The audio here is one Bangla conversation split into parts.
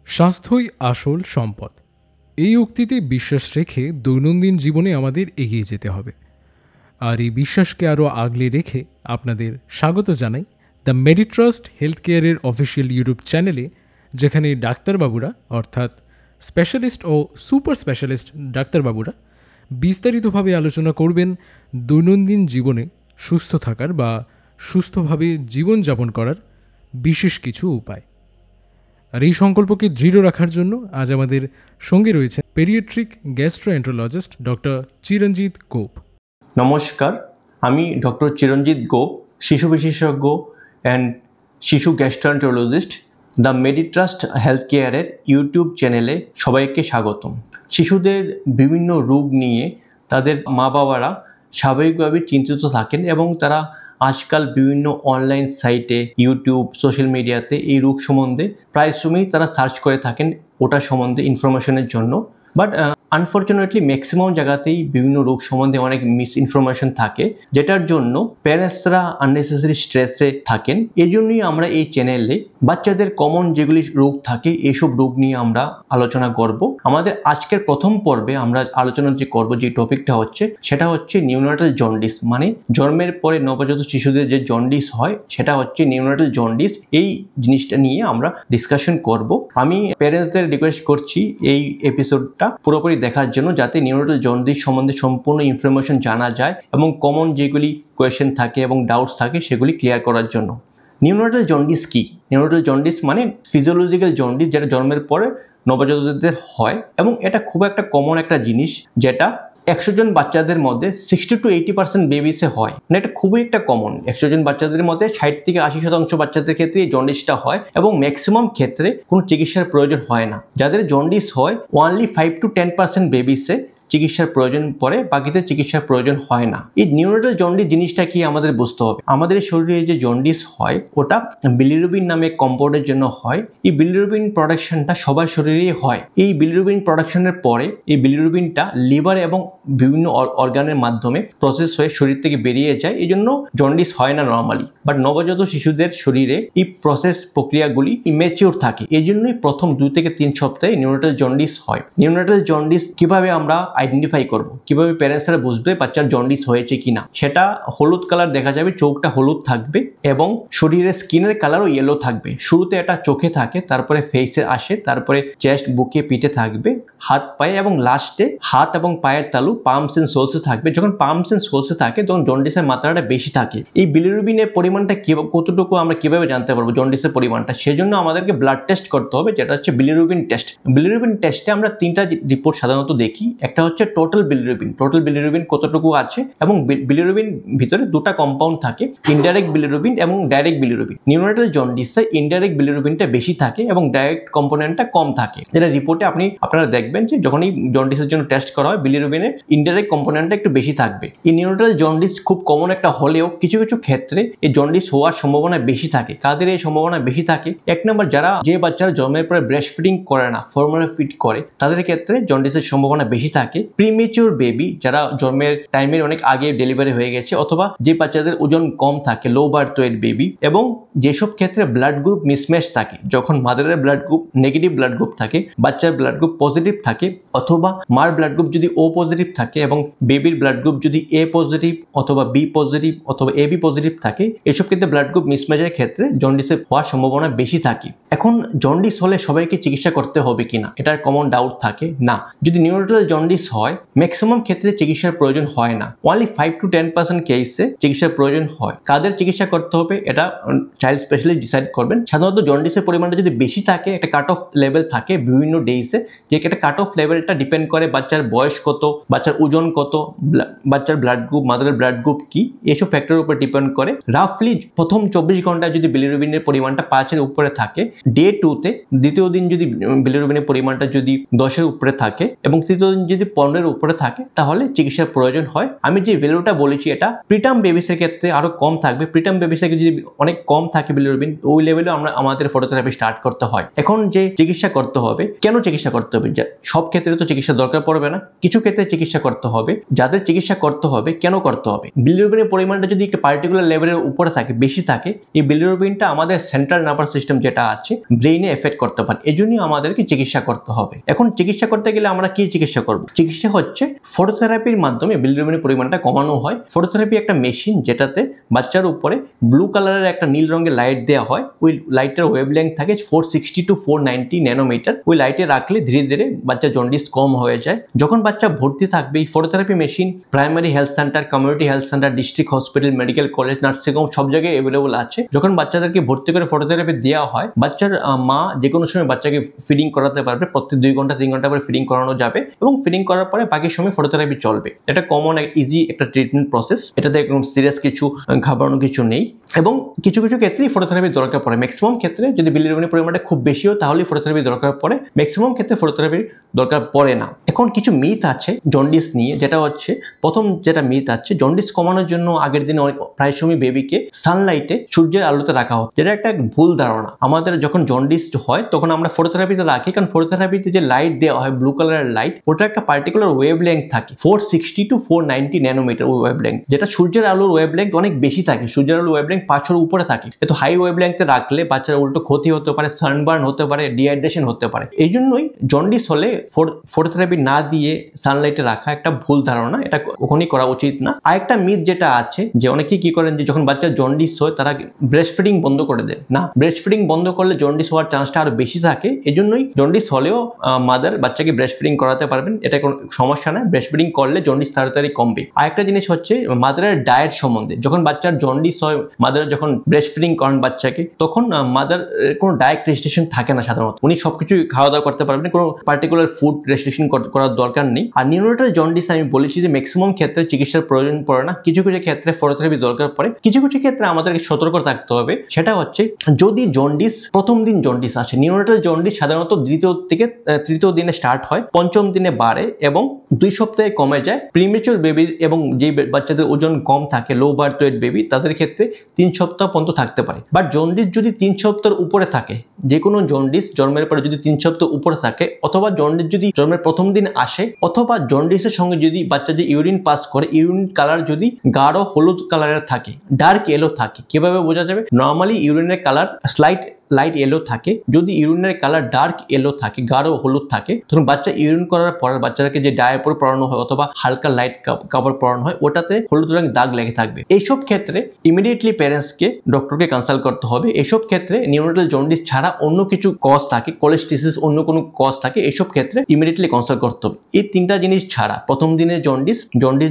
স্বাস্থ্যই আসল সম্পদ। এই উক্তিতে বিশ্বাস রেখে দৈনন্দিন জীবনে আমাদের এগিয়ে যেতে হবে। আর এই বিশ্বাসকে আরও আগলে রেখে আপনাদের স্বাগত জানাই দ্য মেডিট্রাস্ট হেলথ কেয়ারের অফিসিয়াল ইউটিউব চ্যানেলে, যেখানে ডাক্তারবাবুরা অর্থাৎ স্পেশালিস্ট ও সুপার স্পেশালিস্ট ডাক্তারবাবুরা বিস্তারিতভাবে আলোচনা করবেন দৈনন্দিন জীবনে সুস্থ থাকার বা সুস্থভাবে জীবনযাপন করার বিশেষ কিছু উপায়। আর এই সংকল্পকে দৃঢ় রাখার জন্য আজ আমাদের সঙ্গে রয়েছে পেডিয়াট্রিক গ্যাস্ট্রোএন্টারোলজিস্ট ডক্টর চিরঞ্জিত গোপ। নমস্কার, আমি ডক্টর চিরঞ্জিত গোপ, শিশু বিশেষজ্ঞ অ্যান্ড শিশু গ্যাস্ট্রোএন্টারোলজিস্ট। দ্য মেডিট্রাস্ট হেলথ কেয়ারের ইউটিউব চ্যানেলে সবাইকে স্বাগতম। শিশুদের বিভিন্ন রোগ নিয়ে তাদের মা বাবারা স্বাভাবিকভাবে চিন্তিত থাকেন এবং তারা আজকাল বিভিন্ন অনলাইন সাইটে, ইউটিউব, সোশ্যাল মিডিয়াতে এই রোগ সম্বন্ধে প্রায় সময়ই তারা সার্চ করে থাকেন ওটা সম্বন্ধে ইনফরমেশনের জন্য। বাট আনফর্চুনেটলি ম্যাক্সিমাম জায়গাতেই বিভিন্ন রোগ সম্বন্ধে অনেক মিস ইনফরমেশন থাকে, যেটার জন্য প্যারেন্টসরা আননেসেসারি স্ট্রেসে থাকেন। এই জন্যই আমরা এই চ্যানেলে বাচ্চাদের কমন যেগুলি রোগ থাকে এইসব রোগ নিয়ে আমরা আলোচনা করব। আমাদের আজকের প্রথম পর্বে আমরা আলোচনা যে করব, যে টপিকটা হচ্ছে সেটা হচ্ছে নিউনাটাল জন্ডিস, মানে জন্মের পরে নবজাত শিশুদের যে জন্ডিস হয় সেটা হচ্ছে নিউনাটাল জন্ডিস। এই জিনিসটা নিয়ে আমরা ডিসকাশন করব। আমি প্যারেন্টসদের রিকোয়েস্ট করছি এই এপিসোডটা পুরোপুরি দেখার জন্য, যাতে নিউনাটাল জন্ডিস সম্বন্ধে সম্পূর্ণ ইনফরমেশন জানা যায় এবং কমন যেগুলি কোয়েশ্চেন থাকে এবং ডাউটস থাকে সেগুলি ক্লিয়ার করার জন্য। নিউনাটাল জন্ডিস কি? নিউনাটাল জন্ডিস মানে ফিজিওলজিক্যাল জন্ডিস, যেটা জন্মের পরে নবজাতকদের হয় এবং এটা খুব একটা কমন একটা জিনিস, যেটা 100 জন বাচ্চাদের মধ্যে 60 to 80% বেবিসে হয়। মানে এটা খুবই একটা কমন। 100 জন বাচ্চাদের মধ্যে 60 থেকে 80% বাচ্চাদের ক্ষেত্রে এই জন্ডিসটা হয় এবং ম্যাক্সিমাম ক্ষেত্রে কোনো চিকিৎসার প্রয়োজন হয় না। যাদের জন্ডিস হয় অনলি 5 to 10% বেবিসে চিকিৎসার প্রয়োজন পড়ে, বাকিতে চিকিৎসার প্রয়োজন হয় না। এই নিউনাটাল জন্ডিস জিনিসটা কি আমাদের বুঝতে হবে। আমাদের শরীরে যে জন্ডিস হয় ওটা বিলিরুবিন নামে কম্পাউন্ডের জন্য হয়। এই বিলিরুবিন প্রোডাকশনটা সবার শরীরেই হয়। এই বিলিরুবিন প্রোডাকশনের পরে এই বিলিরুবিনটা লিভার এবং বিভিন্ন অর্গানের মাধ্যমে প্রসেস হয়ে শরীর থেকে বেরিয়ে যায়। এই জন্য জন্ডিস হয় না নর্মালি। বাট নবজাত শিশুদের শরীরে এই প্রসেস প্রক্রিয়াগুলি ইমেচিওর থাকে, এই জন্যই প্রথম 2 থেকে 3 সপ্তাহে নিউনাটাল জন্ডিস হয়। নিউনাটাল জন্ডিস কিভাবে আমরা আইডেন্টিফাই করব, কিভাবে প্যারেন্টসরা বুঝবে বাচ্চার জন্ডিস হয়েছে কিনা? সেটা হলুদ কালার দেখা যাবে, চোখটা হলুদ থাকবে এবং শরীরের স্কিনের কালারও ইয়েলো থাকবে। শুরুতে এটা চোখে থাকে, তারপরে ফেসে আসে, তারপরে চেস্ট, বুকে, পিঠে থাকবে, হাত পায়ে এবং লাস্টে হাত এবং পায়ের তালু পামস এন্ড সোলসে থাকবে। যখন পামস এন্ড সোলসে থাকে তখন জন্ডিসের মাত্রাটা বেশি থাকে। এই বিলিরুবিনের পরিমাণটা কতটুকু আমরা কিভাবে জানতে পারবো জন্ডিসের পরিমাণটা? সেজন্য আমাদেরকে ব্লাড টেস্ট করতে হবে, যেটা হচ্ছে বিলিরুবিন টেস্ট। বিলিরুবিন টেস্টে আমরা 3টা রিপোর্ট সাধারণত দেখি। একটা হচ্ছে টোটাল বিলিরুবিন কতটুকু আছে, এবং বিলিরুবিন ভিতরে 2টা কম্পাউন্ড থাকে, ইনডাইরেক্ট বিলিরুবিন এবং ডাইরেক্ট বিলিরুবিন। নিউনাটাল জন্ডিসে ইনডাইরেক্ট বিলিরুবিনটা বেশি থাকে এবং ডাইরেক্ট কম্পোনেন্টটা কম থাকে। এটা রিপোর্টে আপনারা দেখবেন যে যখনই জন্ডিসের জন্য টেস্ট করা হয় বিলিরুবিনের ইনডাইরেক্ট কম্পোনেন্টটা একটু বেশি থাকবে। এই নিউনাটাল জন্ডিস খুব কমন একটা হলেও কিছু কিছু ক্ষেত্রে এই জন্ডিস হওয়ার সম্ভাবনা বেশি থাকে। কাদের এই সম্ভাবনা বেশি থাকে? 1 নম্বর, যে বাচ্চারা জন্মের পরে ব্রেস্ট ফিডিং করে না, ফর্মুলা ফিড করে, তাদের ক্ষেত্রে জন্ডিসের সম্ভাবনা বেশি থাকে। প্রিমেচিওর বেবি, যারা জন্মের টাইমের অনেক আগে ডেলিভারি হয়ে গেছে, অথবা যে বাচ্চাদের ওজন কম থাকে, লো বার্থ ওয়েট বেবি, এবং যেসব ক্ষেত্রে ব্লাড গ্রুপ মিসম্যাচ থাকে, যখন মাদারের blood group negative blood group থাকে, বাচ্চার ব্লাড গ্রুপ পজিটিভ থাকে, অথবা মার ব্লাড গ্রুপ যদি ও পজিটিভ থাকে এবং বেবির ব্লাড গ্রুপ যদি এ পজিটিভ অথবা বি পজিটিভ অথবা এ বি পজিটিভ থাকে, এসব ক্ষেত্রে ব্লাড গ্রুপ মিসম্যাচের ক্ষেত্রে জন্ডিসের হওয়ার সম্ভাবনা বেশি থাকে। এখন জন্ডিস হলে সবাইকে চিকিৎসা করতে হবে কিনা, এটার কমন ডাউট থাকে। না, যদি নিউনাটাল জন্ডিস হয় ম্যাক্সিমাম ক্ষেত্রে চিকিৎসার প্রয়োজন হয় না। অনলি 5 to 10% কেসে চিকিৎসার প্রয়োজন হয়। কাদের চিকিৎসা করতে হবে এটা চাইল্ড স্পেশালিস্ট ডিসাইড করবেন। সাধারণত জন্ডিসের পরিমাণটা যদি বেশি থাকে, একটা কাট অফ লেভেল থাকে বিভিন্ন ডেইসে, যে একটা কাট অফ লেভেলটা ডিপেন্ড করে বাচ্চার বয়স কত, বাচ্চার ওজন কত, বাচ্চার ব্লাড গ্রুপ, মাদারের ব্লাড গ্রুপ কি, এসব ফ্যাক্টরের উপর ডিপেন্ড করে। রাফলি প্রথম 24 ঘন্টায় যদি বিলিরুবিনের পরিমাণটা 5-এর উপরে থাকে, ডে 2তে দ্বিতীয় দিন যদি বিলিরুবিনের পরিমাণটা যদি 10-এর উপরে থাকে এবং তৃতীয় দিন যদি 15-এর উপরে থাকে, তাহলে চিকিৎসার প্রয়োজন হয়। আমি যে ভ্যালুটা বলেছি এটা প্রিটার্ম বেবিসের ক্ষেত্রে আরো কম থাকবে। প্রিটার্ম বেবিসের যদি অনেক কম থাকে বিলিরুবিন, ওই লেভেলে আমাদের ফটোথেরাপি স্টার্ট করতে হয়। এখন যে চিকিৎসা করতে হবে, কেন চিকিৎসা করতে হবে? সব ক্ষেত্রে তো চিকিৎসা দরকার পড়বে না, কিছু ক্ষেত্রে চিকিৎসা করতে হবে। যাদের চিকিৎসা করতে হবে, কেন করতে হবে? বিলিরুবিনের পরিমাণটা যদি একটা পার্টিকুলার লেভেলের উপরে থাকে, বেশি থাকে, এই বিলিরুবিনটা আমাদের সেন্ট্রাল নার্ভাস সিস্টেম যেটা আছে ব্রেইনে এফেক্ট করতে পারে, এজন্যই আমাদেরকে চিকিৎসা করতে হবে। এখন চিকিৎসা করতে গেলে আমরা কি চিকিৎসা করব? চিকিৎসা হচ্ছে ফটোথেরাপির মাধ্যমে বিলিরুবিনের পরিমাণটা কমানো হয়। ফটোথেরাপি একটা মেশিন যেটাতে বাচ্চার উপরে ব্লু কালারের একটা নীল রঙের লাইট দেওয়া হয়। ওই লাইটের ওয়েভলেংথ থাকে 460 to 490 ন্যানোমিটার। ওই লাইটে রাখলে ধীরে ধীরে বাচ্চা জন্ডিস কম হয়ে যায়। যখন বাচ্চা ভর্তি থাকবে, এই phototherapy machine primary health centre, community health centre, district hospital, medical college, nursing home সব জায়গায় অ্যাভেলেবল আছে। যখন বাচ্চাদেরকে ভর্তি করে ফটোথেরাপি দেওয়া হয়, বাচ্চার মা যে কোনো সময় বাচ্চাকে ফিডিং করাতে পারবে। প্রত্যেক 2 ঘন্টা 3 ঘন্টা পরে ফিডিং করানো যাবে এবং ফিডিং করার পরে বাকি সময় ফটোথেরাপি চলবে। এটা কমন ইজি একটা ট্রিটমেন্ট প্রসেস, এটাতে কোনো সিরিয়াস কিছু ঘাবড়ানোর কিছু নেই। এবং কিছু কিছু ক্ষেত্রেই ফটোথেরাপি দরকার পড়ে। ম্যাক্সিমাম ক্ষেত্রে যদি বিলিরুবিনের পরিমাণটা খুব বেশিও তাহলেই ফটোথেরাপি দরকার পড়ে, ম্যাক্সিমাম ক্ষেত্রে ফটোথেরাপির দরকার পড়ে না। এখন কিছু মিথ আছে জন্ডিস নিয়ে, যেটা হচ্ছে প্রথম যেটা মিথ আছে, জন্ডিস কমানোর জন্য আগের দিনে প্রায় সময় বেবিকে সানলাইটে, সূর্যের আলোতে রাখা হয়, যেটা একটা ভুল ধারণা। আমাদের যখন জন্ডিস হয় তখন আমরা ফটোথেরাপিতে রাখি, কারণ ফটোথেরাপিতে যে লাইট দেওয়া হয় ব্লু কালারের লাইট, ওটা একটা পার্টিকুলার ওয়েভলেংথ থাকে 460 to 490 ন্যানোমিটার ওই ওয়েভলেংথ, যেটা সূর্যের আলোর ওয়েভলেংথ অনেক বেশি থাকে। সূর্যের আলোর ওয়েভলেংথ 500 উপরে থাকে। এত হাই ওয়েভলেংথে রাখলে বাচ্চার উল্টো ক্ষতি হতে পারে, সানবার্ন হতে পারে, ডিহাইড্রেশন হতে পারে। এই জন্যই জন্ডিস হলে ফটোথেরাপি না দিয়ে সানলাইটে রাখা একটা ভুল ধারণা, এটা কখনই করা উচিত না। আরেকটা মিথ যেটা আছে যে অনেকেই কি করেন যে যখন বাচ্চার জন্ডিস হয় তারা ব্রেস্ট ফিডিং বন্ধ করে দেন। না, ব্রেস্ট ফিডিং বন্ধ করলে জন্ডিস হওয়ার চান্সটা আরো বেশি থাকে। এজন্যই জন্ডিস হলেও মাদার বাচ্চাকে ব্রেস্ট ফিডিং করাতে পারবেন, এটা কোনো সমস্যা না। ব্রেস্ট ফিডিং করলে জন্ডিস তাড়াতাড়ি কমবে। আরেকটা জিনিস হচ্ছে মাদারের ডায়েট সম্বন্ধে। যখন বাচ্চার জন্ডিস হয়, মাদার যখন ব্রেস্ট ফিডিং করেন বাচ্চাকে, তখন মাদার কোনো ডায়েট রেস্ট্রিকশন থাকে না সাধারণত। উনি সবকিছু খাওয়া দাওয়া করতে পারবেন, কোনো পার্টিকুলার ফুড রেস্ট্রিকশন করার দরকার নেই। আর নিউরোনাটাল জন্ডিস আমি বলেছি যে ম্যাক্সিমাম ক্ষেত্রে চিকিৎসার প্রয়োজন পড়ে না, কিছু কিছু ক্ষেত্রে ফটোথেরাপি দরকার পড়ে। কিছু কিছু ক্ষেত্রে আমাদেরকে সতর্ক থাকতে হবে। সেটা হচ্ছে যদি জন্ডিস প্রথম দিন জন্ডিস আসে, নিউরোনাটাল জন্ডিস সাধারণত দ্বিতীয় থেকে তৃতীয় দিনে স্টার্ট হয়, পঞ্চম দিনে বাড়ে এবং 2 সপ্তাহে কমে যায়। প্রিমেচুর বেবি এবং যে বাচ্চাদের ওজন কম থাকে, লো বার্থ ওয়েট বেবি, তাদের ক্ষেত্রে 3 সপ্তাহ পর্যন্ত থাকতে পারে। বাট জন্ডিস যদি 3 সপ্তাহের উপরে থাকে, যে কোনো জন্ডিস জন্মের পরে যদি 3 সপ্তাহ উপরে থাকে, অথবা জন্ডিস যদি জন্মের প্রথম দিন আসে, অথবা জন্ডিসের সঙ্গে যদি বাচ্চা যে ইউরিন পাস করে, ইউরিন কালার যদি গাঢ় হলুদ কালারের থাকে, ডার্ক ইয়েলো থাকে, কিভাবে বোঝা যাবে? নর্মালি ইউরিনের কালার স্লাইট লাইট ইয়েলো থাকে। যদি ইউরিনের কালার ডার্ক ইয়েলো থাকে, গাঢ় হলুদ থাকে, তখন বাচ্চা ইউরিন করার পর বাচ্চাকে যে ডায়াপার পরানো হয় অথবা হালকা লাইট কাপড় পরানো হয়, ওটাতে হলুদ রঙের দাগ লেগে থাকবে। এইসব ক্ষেত্রে ইমিডিয়েটলি প্যারেন্টসকে ডক্টরকে কনসাল্ট করতে হবে। এইসব ক্ষেত্রে নিউরোনাটাল জন্ডিস ছাড়া অন্য কিছু কজ থাকে, কোলেস্টিসিস অন্য কোনো কজ থাকে, এইসব ক্ষেত্রে ইমিডিয়েটলি কনসাল্ট করতে হবে। এই 3টা জিনিস ছাড়া প্রথম দিনে জন্ডিস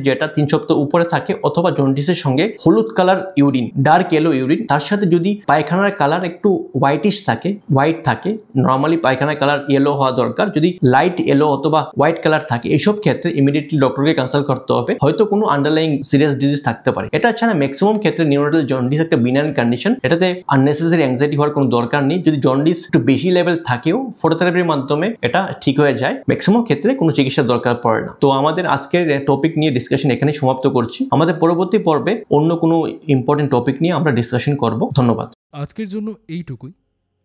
যেটা 3 সপ্তাহ উপরে থাকে, অথবা জন্ডিসের সঙ্গে হলুদ colour urine, dark yellow urine, তার সাথে যদি পায়খানার কালার একটু হোয়াইটিশ থাকে, হোয়াইট থাকে, নর্মালি পায়খানার কালার ইয়েলো হওয়া দরকার, যদি লাইট ইয়েলো অথবা হোয়াইট কালার থাকে, এইসব ক্ষেত্রে ইমিডিয়েটলি ডক্টরকে কনসাল্ট করতে হবে। হয়তো কোনো আন্ডারলাইং সিরিয়াস ডিজিজ থাকতে পারে। এটা ছাড়া ম্যাক্সিমাম ক্ষেত্রে নিউরোনাটাল জন্ডিস একটা বিনাইন কন্ডিশন, এটাতে আননেসেসারি অ্যাংজাইটি হওয়ার কোনো দরকার নেই। যদি জন্ডিস একটু বেশি লেভেল থাকেও ফটোথেরাপির মাধ্যমে এটা ঠিক হয়ে যায়। ম্যাক্সিমাম ক্ষেত্রে কোনো চিকিৎসার দরকার পড়ে না। তো আমাদের আজকের টপিক নিয়ে ডিসকাশন এখানে সমাপ্ত করছি। আমাদের পরবর্তী পর্বে অন্য কোনো ইম্পর্টেন্ট টপিক নিয়ে আমরা ডিসকাশন করব। ধন্যবাদ। আজকের জন্য এইটুকুই।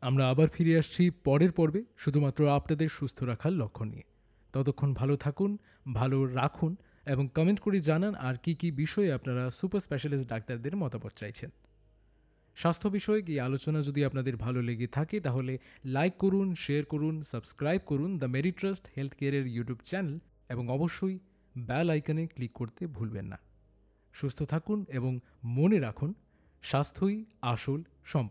আমরা আবার ফিরে আসছি পরের পর্বে, শুধুমাত্র আপনাদের সুস্থ রাখার লক্ষ্য নিয়ে। ততক্ষণ ভালো থাকুন, ভালো রাখুন এবং কমেন্ট করে জানান আর কি কি বিষয়ে আপনারা সুপার স্পেশালিস্ট ডাক্তারদের মতামত চাইছেন। স্বাস্থ্য বিষয়ক এই আলোচনা যদি আপনাদের ভালো লেগে থাকে তাহলে লাইক করুন, শেয়ার করুন, সাবস্ক্রাইব করুন দ্য মেডিট্রাস্ট হেলথ কেয়ারের ইউটিউব চ্যানেল এবং অবশ্যই বেল আইকনে ক্লিক করতে ভুলবেন না। সুস্থ থাকুন এবং মনে রাখুন, স্বাস্থ্যই আসল সম্পদ।